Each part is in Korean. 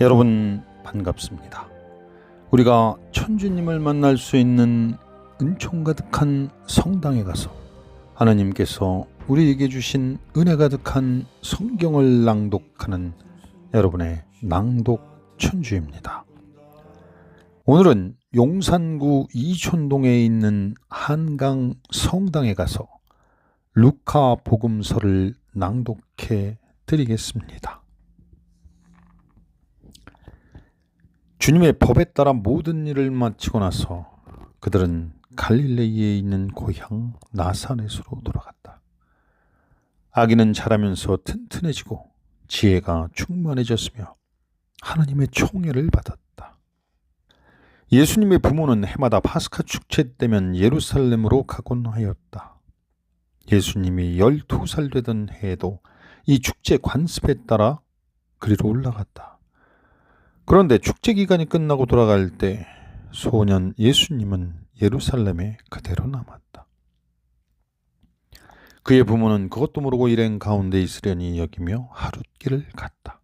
여러분 반갑습니다. 우리가 천주님을 만날 수 있는 은총 가득한 성당에 가서 하나님께서 우리에게 주신 은혜 가득한 성경을 낭독하는 여러분의 낭독 천주입니다. 오늘은 용산구 이촌동에 있는 한강 성당에 가서 루카 복음서를 낭독해 드리겠습니다. 주님의 법에 따라 모든 일을 마치고 나서 그들은 갈릴레이에 있는 고향 나사렛으로 돌아갔다. 아기는 자라면서 튼튼해지고 지혜가 충만해졌으며 하나님의 총애를 받았다. 예수님의 부모는 해마다 파스카 축제 때면 예루살렘으로 가곤 하였다. 예수님이 12살 되던 해에도 이 축제 관습에 따라 그리로 올라갔다. 그런데 축제 기간이 끝나고 돌아갈 때 소년 예수님은 예루살렘에 그대로 남았다. 그의 부모는 그것도 모르고 일행 가운데 있으려니 여기며 하룻길을 갔다.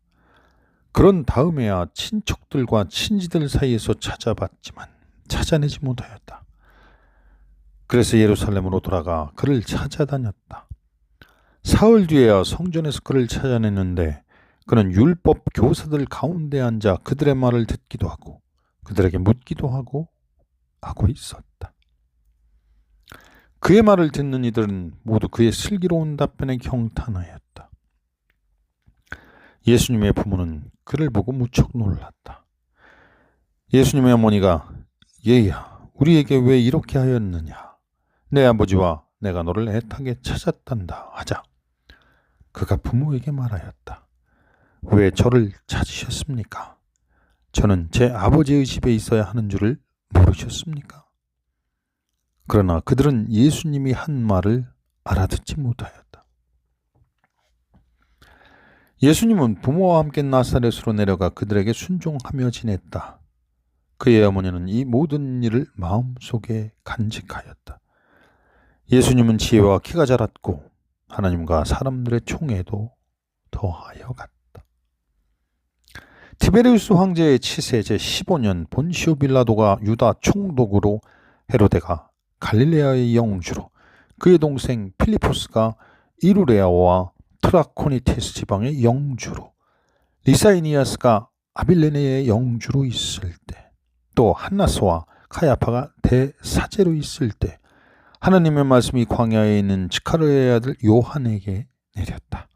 그런 다음에야 친척들과 친지들 사이에서 찾아봤지만 찾아내지 못하였다. 그래서 예루살렘으로 돌아가 그를 찾아다녔다. 사흘 뒤에야 성전에서 그를 찾아냈는데 그는 율법 교사들 가운데 앉아 그들의 말을 듣기도 하고 그들에게 묻기도 하고 있었다. 그의 말을 듣는 이들은 모두 그의 슬기로운 답변에 경탄하였다. 예수님의 부모는 그를 보고 무척 놀랐다. 예수님의 어머니가 얘야, 우리에게 왜 이렇게 하였느냐? 내 아버지와 내가 너를 애타게 찾았단다 하자 그가 부모에게 말하였다. 왜 저를 찾으셨습니까? 저는 제 아버지의 집에 있어야 하는 줄을 모르셨습니까? 그러나 그들은 예수님이 한 말을 알아듣지 못하였다. 예수님은 부모와 함께 나사렛으로 내려가 그들에게 순종하며 지냈다. 그의 어머니는 이 모든 일을 마음속에 간직하였다. 예수님은 지혜와 키가 자랐고 하나님과 사람들의 총애도 더하여 갔다. 티베리우스 황제의 치세 제15년 본시오 빌라도가 유다 총독으로 헤로데가 갈릴레아의 영주로 그의 동생 필리포스가 이루레아와 트라코니테스 지방의 영주로 리사이니아스가 아빌레네의 영주로 있을 때 또 한나스와 카야파가 대사제로 있을 때 하나님의 말씀이 광야에 있는 지카르의 아들 요한에게 내렸다.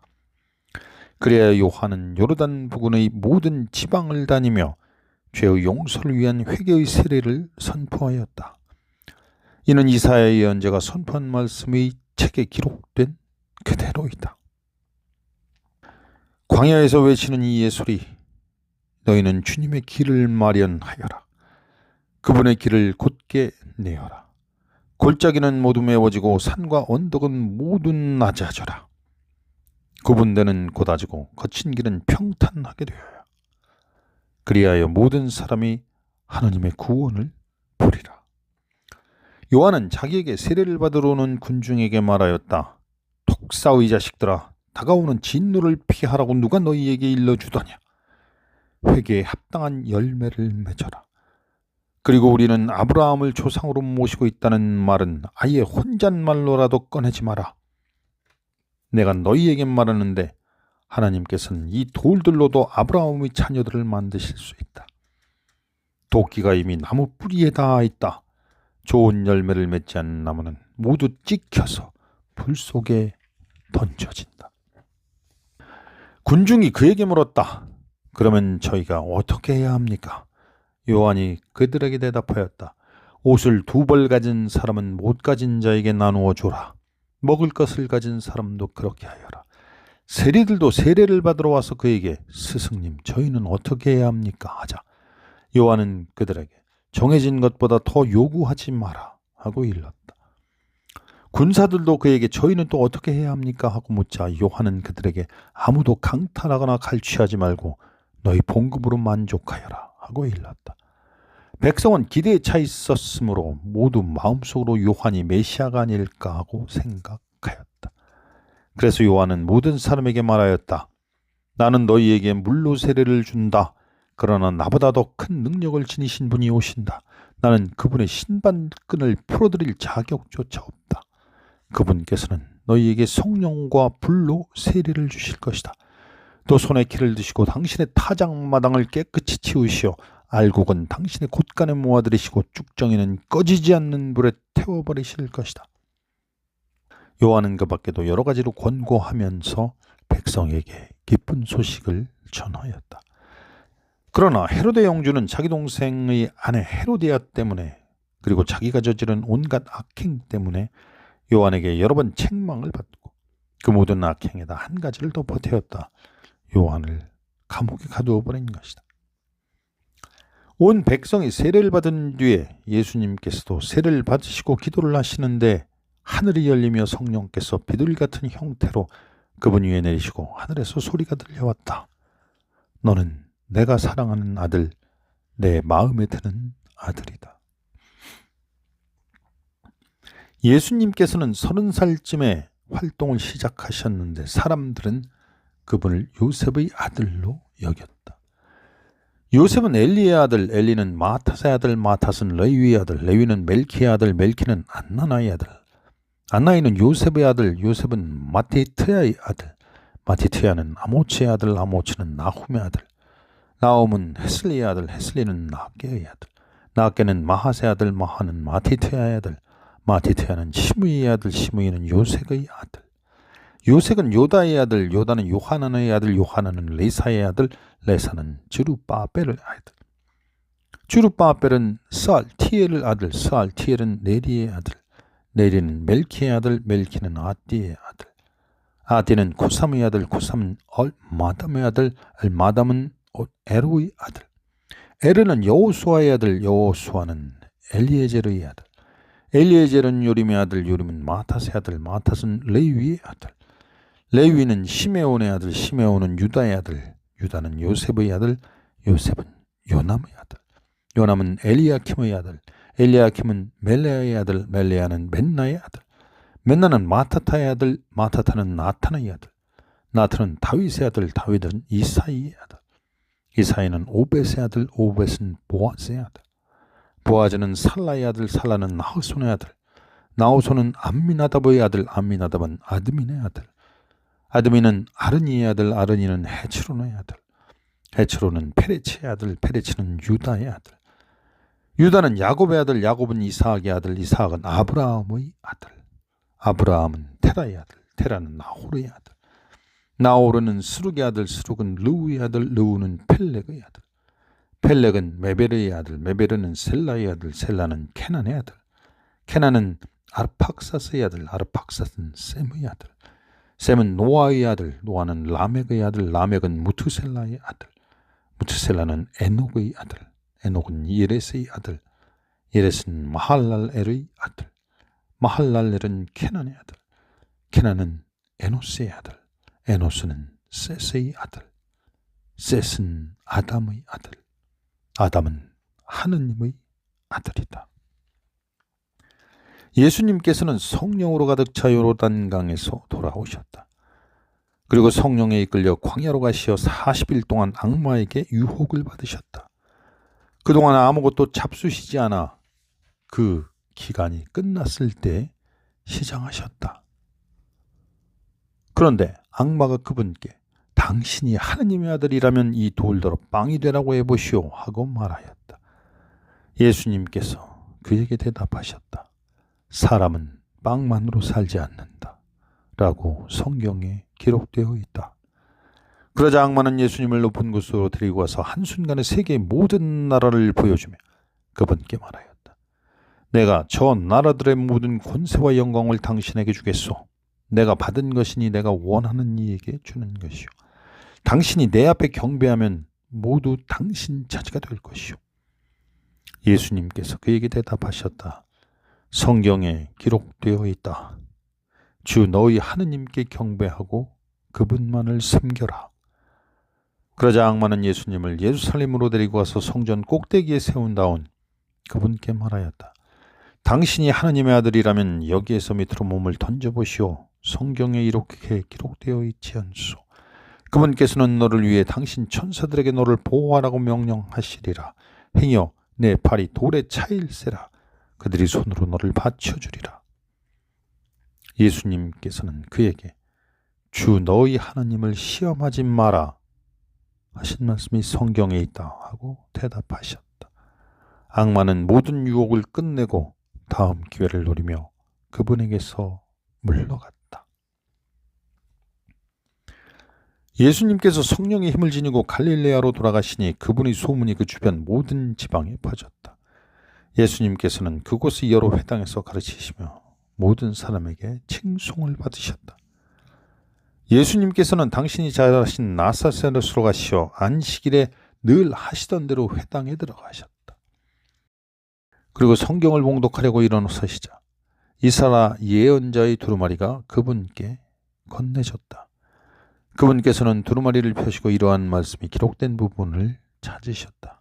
그래야 요한은 요르단 부근의 모든 지방을 다니며 죄의 용서를 위한 회개의 세례를 선포하였다. 이는 이사야의 예언자가 선포한 말씀의 책에 기록된 그대로이다. 광야에서 외치는 이 예술이 너희는 주님의 길을 마련하여라. 그분의 길을 곧게 내어라. 골짜기는 모두 메워지고 산과 언덕은 모두 낮아져라. 굽은 데는 곧아지고 거친 길은 평탄하게 되어야. 그리하여 모든 사람이 하나님의 구원을 보리라. 요한은 자기에게 세례를 받으러 오는 군중에게 말하였다. 독사의 자식들아, 다가오는 진노를 피하라고 누가 너희에게 일러주더냐. 회개에 합당한 열매를 맺어라. 그리고 우리는 아브라함을 조상으로 모시고 있다는 말은 아예 혼잣말로라도 꺼내지 마라. 내가 너희에게 말하는데 하나님께서는 이 돌들로도 아브라함의 자녀들을 만드실 수 있다. 도끼가 이미 나무 뿌리에 닿아 있다. 좋은 열매를 맺지 않는 나무는 모두 찍혀서 불 속에 던져진다. 군중이 그에게 물었다. 그러면 저희가 어떻게 해야 합니까? 요한이 그들에게 대답하였다. 옷을 2벌 가진 사람은 못 가진 자에게 나누어 주라. 먹을 것을 가진 사람도 그렇게 하여라. 세리들도 세례를 받으러 와서 그에게 스승님, 저희는 어떻게 해야 합니까? 하자 요한은 그들에게 정해진 것보다 더 요구하지 마라 하고 일렀다. 군사들도 그에게 저희는 또 어떻게 해야 합니까? 하고 묻자 요한은 그들에게 아무도 강탈하거나 갈취하지 말고 너희 봉급으로 만족하여라 하고 일렀다. 백성은 기대에 차 있었으므로 모두 마음속으로 요한이 메시아가 아닐까 하고 생각하였다. 그래서 요한은 모든 사람에게 말하였다. 나는 너희에게 물로 세례를 준다. 그러나 나보다 더 큰 능력을 지니신 분이 오신다. 나는 그분의 신발끈을 풀어드릴 자격조차 없다. 그분께서는 너희에게 성령과 불로 세례를 주실 것이다. 또 손에 키를 드시고 당신의 타작마당을 깨끗이 치우시어 알곡은 당신의 곳간에 모아들이시고 쭉정이는 꺼지지 않는 불에 태워버리실 것이다. 요한은 그 밖에도 여러 가지로 권고하면서 백성에게 기쁜 소식을 전하였다. 그러나 헤로데 영주는 자기 동생의 아내 헤로디아 때문에 그리고 자기가 저지른 온갖 악행 때문에 요한에게 여러 번 책망을 받고 그 모든 악행에다 한 가지를 더 보태었다. 요한을 감옥에 가두어 버린 것이다. 온 백성이 세례를 받은 뒤에 예수님께서도 세례를 받으시고 기도를 하시는데 하늘이 열리며 성령께서 비둘기 같은 형태로 그분 위에 내리시고 하늘에서 소리가 들려왔다. 너는 내가 사랑하는 아들, 내 마음에 드는 아들이다. 예수님께서는 30살쯤에 활동을 시작하셨는데 사람들은 그분을 요셉의 아들로 여겼다. 요셉은 엘리의 아들, 엘리는 마탓의 아들, 마탓은 레위의 아들, 레위는 멜키의 아들, 멜키는 안나나의 아들, 안나이는 요셉의 아들, 요셉은 마티트야의 아들, 마티트야는 아모츠의 아들, 아모츠는 나훔의 아들, 나훔은 헤슬리의 아들, 헤슬리는 나게의 아들, 나게는 마하스의 아들, 마하는 마티트야의 아들, 마티트야는 시므이의 아들, 시므이는 요색의 아들, 요색은 요다의 아들, 요다는 요하난의 아들, 요하난은 레사의 아들, 레사는 주르바벨의 아들, 주르바벨은 스알티엘의 아들, 스알티엘은 네리의 아들, 네리는 멜키의 아들, 멜키는 아띠의 아들, 아띠는 쿠삼의 아들, 쿠삼은 얼마담의 아들, 얼마담은 에로의 아들, 에르는 여호수아의 아들, 여호수아는 엘리에젤의 아들, 엘리에젤은 요림의 아들, 요림은 마탓의 아들, 마탓은 레위의 아들, 레위는 시메온의 아들, 시메온은 유다의 아들, 유다는 요셉의 아들, 요셉은 요남의 아들, 요남은 엘리야킴의 아들, 엘리야킴은 멜레아의 아들, 멜레아는 맨나의 아들, 맨나는 마타타의 아들, 마타타는 나탄의 아들, 나탄은 다윗의 아들, 다윗은 이사이의 아들, 이사이는 오벳의 아들, 오벳은 보아즈의 아들, 보아즈는 살라의 아들, 살라는 나호손의 아들, 나호손은 암미나답의 아들, 암미나답은 아드민의 아들, 아드민은 아르니의 아들, 아르니는 헤츠론의 아들, 헤츠론은 페레치의 아들, 페레치는 유다의 아들, 유다는 야곱의 아들, 야곱은 이사학의 아들, 이사학은 아브라함의 아들, 아브라함은 테라의 아들, 테라는 나홀의 아들, 나홀은 스룩의 아들, 스룩은 르우의 아들, 르우는 펠렉의 아들, 펠렉은 메베르의 아들, 메베르는 셀라의 아들, 셀라는 케난의 아들, 케난은 아르팍사스의 아들, 아르팍사스는 셈의 아들, 셈은 노아의 아들, 노아는 라멕의 아들, 라멕은 무투셀라의 아들, 무투셀라는 에녹의 아들, 에녹은 예레스의 아들, 예레스는 마할랄엘의 아들, 마할랄엘은 케난의 아들, 케난은 에노스의 아들, 에노스는 셋의 아들, 셋은 아담의 아들, 아담은 하느님의 아들이다. 예수님께서는 성령으로 가득 차 요르단강에서 돌아오셨다. 그리고 성령에 이끌려 광야로 가시어 40일 동안 악마에게 유혹을 받으셨다. 그동안 아무것도 잡수시지 않아 그 기간이 끝났을 때 시장하셨다. 그런데 악마가 그분께 당신이 하느님의 아들이라면 이 돌더러 빵이 되라고 해보시오 하고 말하였다. 예수님께서 그에게 대답하셨다. 사람은 빵만으로 살지 않는다 라고 성경에 기록되어 있다. 그러자 악마는 예수님을 높은 곳으로 데리고 와서 한순간에 세계의 모든 나라를 보여주며 그분께 말하였다. 내가 저 나라들의 모든 권세와 영광을 당신에게 주겠소. 내가 받은 것이니 내가 원하는 이에게 주는 것이요. 당신이 내 앞에 경배하면 모두 당신 차지가 될 것이요. 예수님께서 그에게 대답하셨다. 성경에 기록되어 있다. 주 너희 하느님께 경배하고 그분만을 섬겨라. 그러자 악마는 예수님을 예루살렘으로 데리고 와서 성전 꼭대기에 세운 다음 그분께 말하였다. 당신이 하느님의 아들이라면 여기에서 밑으로 몸을 던져보시오. 성경에 이렇게 기록되어 있지 않소. 그분께서는 너를 위해 당신 천사들에게 너를 보호하라고 명령하시리라. 행여 내 발이 돌에 차일세라. 그들이 손으로 너를 받쳐주리라. 예수님께서는 그에게 주 너희 하나님을 시험하지 마라 하신 말씀이 성경에 있다 하고 대답하셨다. 악마는 모든 유혹을 끝내고 다음 기회를 노리며 그분에게서 물러갔다. 예수님께서 성령의 힘을 지니고 갈릴레아로 돌아가시니 그분의 소문이 그 주변 모든 지방에 퍼졌다. 예수님께서는 그곳의 여러 회당에서 가르치시며 모든 사람에게 칭송을 받으셨다. 예수님께서는 당신이 자라신 나사렛으로 가시어 안식일에 늘 하시던 대로 회당에 들어가셨다. 그리고 성경을 봉독하려고 일어서시자 이사야 예언자의 두루마리가 그분께 건네졌다. 그분께서는 두루마리를 펴시고 이러한 말씀이 기록된 부분을 찾으셨다.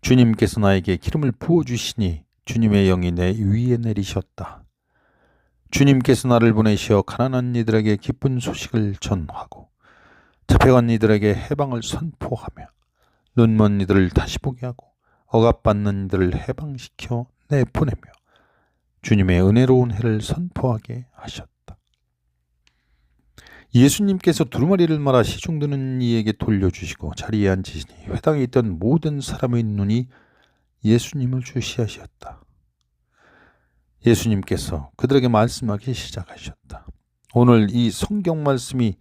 주님께서 나에게 기름을 부어주시니 주님의 영이 내 위에 내리셨다. 주님께서 나를 보내시어 가난한 이들에게 기쁜 소식을 전하고 잡혀간 이들에게 해방을 선포하며 눈먼 이들을 다시 보게 하고 억압받는 이들을 해방시켜 내보내며 주님의 은혜로운 해를 선포하게 하셨다. 예수님께서 두루마리를 말아 시중 드는 이에게 돌려주시고 자리에 앉으시니 회당에 있던 모든 사람의 눈이 예수님을 주시하셨다. 예수님께서 그들에게 말씀하기 시작하셨다. 오늘 이 성경 말씀이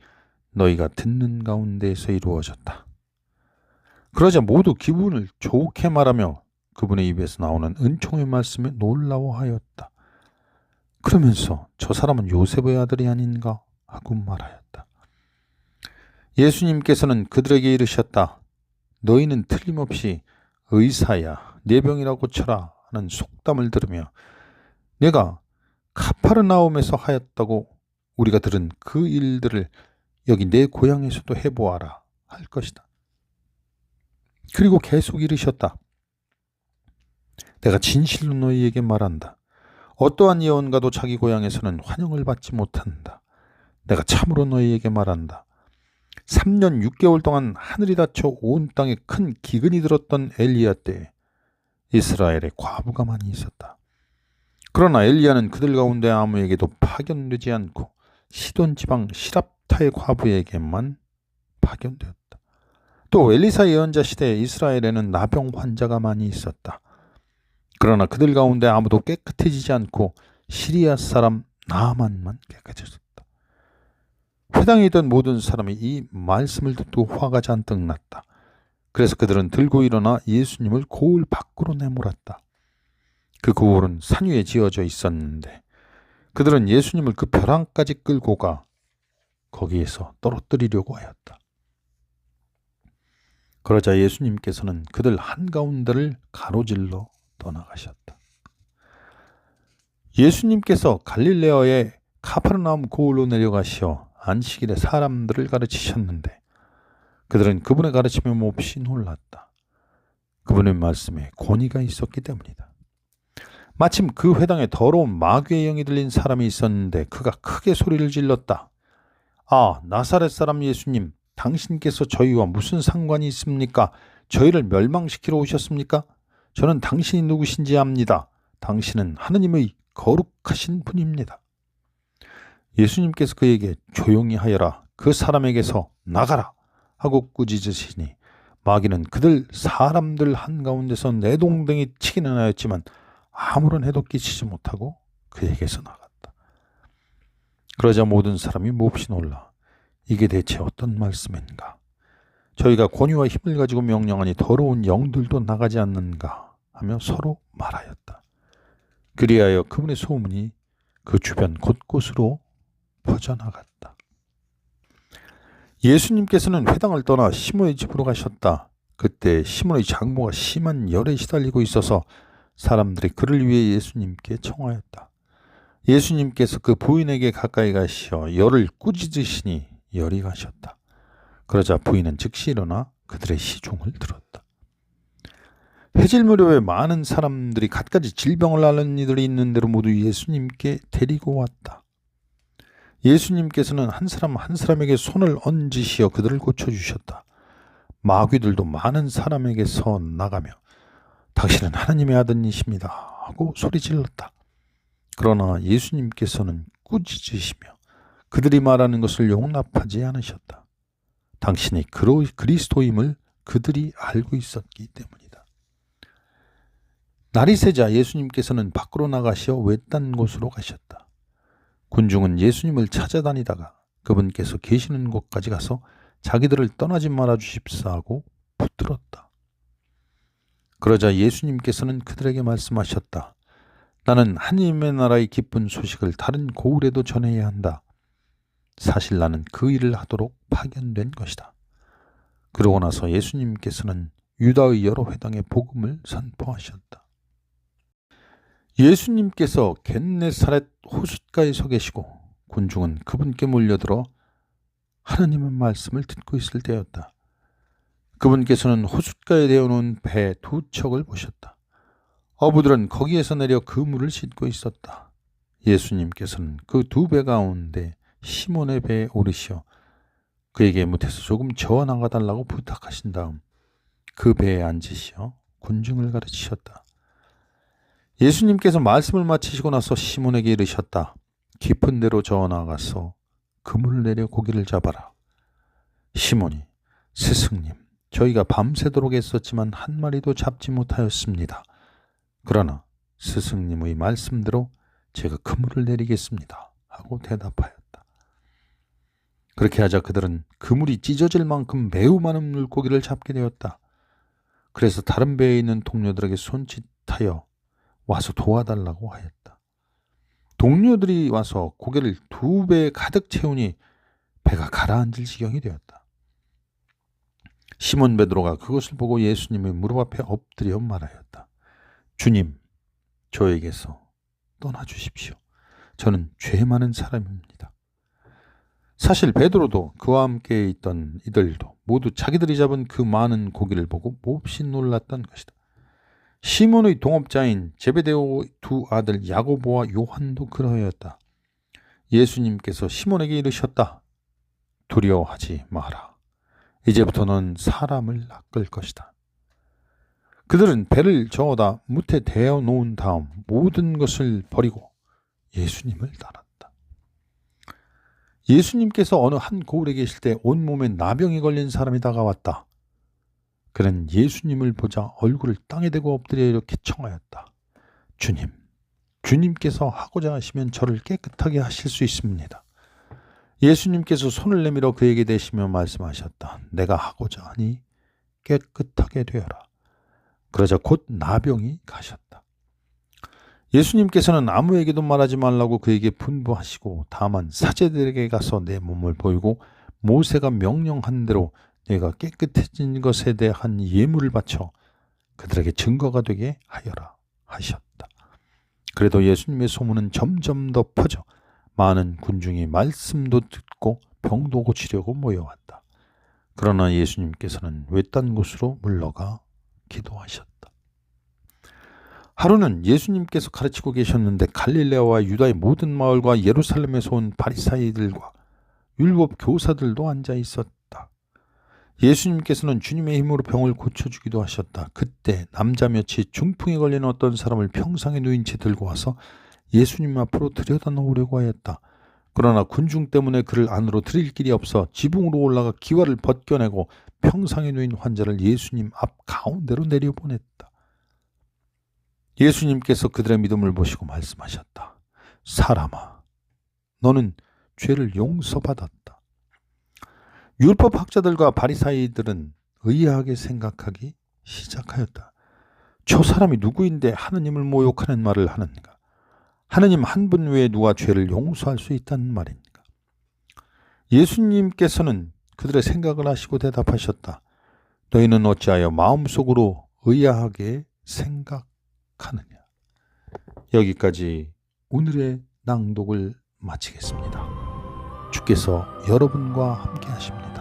너희가 듣는 가운데에서 이루어졌다. 그러자 모두 기분을 좋게 말하며 그분의 입에서 나오는 은총의 말씀에 놀라워하였다. 그러면서 저 사람은 요셉의 아들이 아닌가 하고 말하였다. 예수님께서는 그들에게 이르셨다. 너희는 틀림없이 의사야 내 병이라 고쳐라 하는 속담을 들으며 내가 카파르나움에서 하였다고 우리가 들은 그 일들을 여기 내 고향에서도 해보아라 할 것이다. 그리고 계속 이르셨다. 내가 진실로 너희에게 말한다. 어떠한 예언가도 자기 고향에서는 환영을 받지 못한다. 내가 참으로 너희에게 말한다. 3년 6개월 동안 하늘이 닫혀 온 땅에 큰 기근이 들었던 엘리야 때에 이스라엘에 과부가 많이 있었다. 그러나 엘리야는 그들 가운데 아무에게도 파견되지 않고 시돈 지방 시랍타의 과부에게만 파견되었다. 또 엘리사 예언자 시대에 이스라엘에는 나병 환자가 많이 있었다. 그러나 그들 가운데 아무도 깨끗해지지 않고 시리아 사람 나아만만 깨끗해졌다. 회당에 있던 모든 사람이 이 말씀을 듣고 화가 잔뜩 났다. 그래서 그들은 들고 일어나 예수님을 고을 밖으로 내몰았다. 그 고을은 산 위에 지어져 있었는데 그들은 예수님을 그 벼랑까지 끌고 가 거기에서 떨어뜨리려고 하였다. 그러자 예수님께서는 그들 한가운데를 가로질러 떠나가셨다. 예수님께서 갈릴레아의 카파르나움 고을로 내려가시어 안식일에 사람들을 가르치셨는데 그들은 그분의 가르침에 몹시 놀랐다. 그분의 말씀에 권위가 있었기 때문이다. 마침 그 회당에 더러운 마귀의 영이 들린 사람이 있었는데 그가 크게 소리를 질렀다. 아, 나사렛 사람 예수님, 당신께서 저희와 무슨 상관이 있습니까? 저희를 멸망시키러 오셨습니까? 저는 당신이 누구신지 압니다. 당신은 하느님의 거룩하신 분입니다. 예수님께서 그에게 조용히 하여라. 그 사람에게서 나가라 하고 꾸짖으시니 마귀는 그들 사람들 한가운데서 내동댕이 치기는 하였지만 아무런 해도 끼치지 못하고 그에게서 나갔다. 그러자 모든 사람이 몹시 놀라 이게 대체 어떤 말씀인가? 저희가 권위와 힘을 가지고 명령하니 더러운 영들도 나가지 않는가 하며 서로 말하였다. 그리하여 그분의 소문이 그 주변 곳곳으로 퍼져나갔다. 예수님께서는 회당을 떠나 시몬의 집으로 가셨다. 그때 시몬의 장모가 심한 열에 시달리고 있어서 사람들이 그를 위해 예수님께 청하였다. 예수님께서 그 부인에게 가까이 가시어 열을 꾸짖으시니 열이 가셨다. 그러자 부인은 즉시 일어나 그들의 시중을 들었다. 해질 무렵에 많은 사람들이 갖가지 질병을 앓는 이들이 있는 대로 모두 예수님께 데리고 왔다. 예수님께서는 한 사람 한 사람에게 손을 얹으시어 그들을 고쳐주셨다. 마귀들도 많은 사람에게서 나가며 당신은 하나님의 아들이십니다 하고 소리질렀다. 그러나 예수님께서는 꾸짖으시며 그들이 말하는 것을 용납하지 않으셨다. 당신이 그리스도임을 그들이 알고 있었기 때문이다. 날이 새자 예수님께서는 밖으로 나가시어 외딴 곳으로 가셨다. 군중은 예수님을 찾아다니다가 그분께서 계시는 곳까지 가서 자기들을 떠나지 말아 주십사 하고 붙들었다. 그러자 예수님께서는 그들에게 말씀하셨다. 나는 하나님의 나라의 기쁜 소식을 다른 고을에도 전해야 한다. 사실 나는 그 일을 하도록 파견된 것이다. 그러고 나서 예수님께서는 유다의 여러 회당에 복음을 선포하셨다. 예수님께서 겟네사렛 호숫가에 서 계시고 군중은 그분께 몰려들어 하나님의 말씀을 듣고 있을 때였다. 그분께서는 호숫가에 대어놓은 배 2척을 보셨다. 어부들은 거기에서 내려 그물을 싣고 있었다. 예수님께서는 그 2배 가운데 시몬의 배에 오르시어 그에게 못해서 조금 저어 나가달라고 부탁하신 다음 그 배에 앉으시어 군중을 가르치셨다. 예수님께서 말씀을 마치시고 나서 시몬에게 이르셨다. 깊은 데로 저어 나가서 그물을 내려 고기를 잡아라. 시몬이 스승님, 저희가 밤새도록 애썼지만 한 마리도 잡지 못하였습니다. 그러나 스승님의 말씀대로 제가 그물을 내리겠습니다 하고 대답하였다. 그렇게 하자 그들은 그물이 찢어질 만큼 매우 많은 물고기를 잡게 되었다. 그래서 다른 배에 있는 동료들에게 손짓하여 와서 도와달라고 하였다. 동료들이 와서 고기를 2배 가득 채우니 배가 가라앉을 지경이 되었다. 시몬 베드로가 그것을 보고 예수님의 무릎 앞에 엎드려 말하였다. 주님, 저에게서 떠나주십시오. 저는 죄 많은 사람입니다. 사실 베드로도 그와 함께 있던 이들도 모두 자기들이 잡은 그 많은 고기를 보고 몹시 놀랐던 것이다. 시몬의 동업자인 제베데오 2 아들 야고보와 요한도 그러하였다. 예수님께서 시몬에게 이르셨다. 두려워하지 마라. 이제부터 넌 사람을 낚을 것이다. 그들은 배를 저어다 무태 대어 놓은 다음 모든 것을 버리고 예수님을 따랐다. 예수님께서 어느 한 고을에 계실 때 온몸에 나병이 걸린 사람이 다가왔다. 그는 예수님을 보자 얼굴을 땅에 대고 엎드려 이렇게 청하였다. 주님, 주님께서 하고자 하시면 저를 깨끗하게 하실 수 있습니다. 예수님께서 손을 내밀어 그에게 대시며 말씀하셨다. 내가 하고자 하니 깨끗하게 되어라. 그러자 곧 나병이 가셨다. 예수님께서는 아무에게도 말하지 말라고 그에게 분부하시고 다만 사제들에게 가서 내 몸을 보이고 모세가 명령한 대로 내가 깨끗해진 것에 대한 예물을 바쳐 그들에게 증거가 되게 하여라 하셨다. 그래도 예수님의 소문은 점점 더 퍼져 많은 군중이 말씀도 듣고 병도 고치려고 모여왔다. 그러나 예수님께서는 외딴 곳으로 물러가 기도하셨다. 하루는 예수님께서 가르치고 계셨는데 갈릴레아와 유다의 모든 마을과 예루살렘에서 온 바리사이들과 율법 교사들도 앉아 있었다. 예수님께서는 주님의 힘으로 병을 고쳐주기도 하셨다. 그때 남자 몇이 중풍에 걸린 어떤 사람을 평상에 누인 채 들고 와서 예수님 앞으로 들여다 놓으려고 하였다. 그러나 군중 때문에 그를 안으로 들일 길이 없어 지붕으로 올라가 기와를 벗겨내고 평상에 누인 환자를 예수님 앞 가운데로 내려보냈다. 예수님께서 그들의 믿음을 보시고 말씀하셨다. 사람아, 너는 죄를 용서받았다. 율법학자들과 바리사이들은 의아하게 생각하기 시작하였다. 저 사람이 누구인데 하느님을 모욕하는 말을 하는가? 하느님 한 분 외에 누가 죄를 용서할 수 있다는 말인가? 예수님께서는 그들의 생각을 아시고 대답하셨다. 너희는 어찌하여 마음속으로 의아하게 생각하느냐? 여기까지 오늘의 낭독을 마치겠습니다. 주께서 여러분과 함께 하십니다.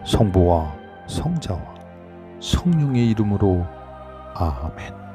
성부와 성자와 성령의 이름으로 아멘.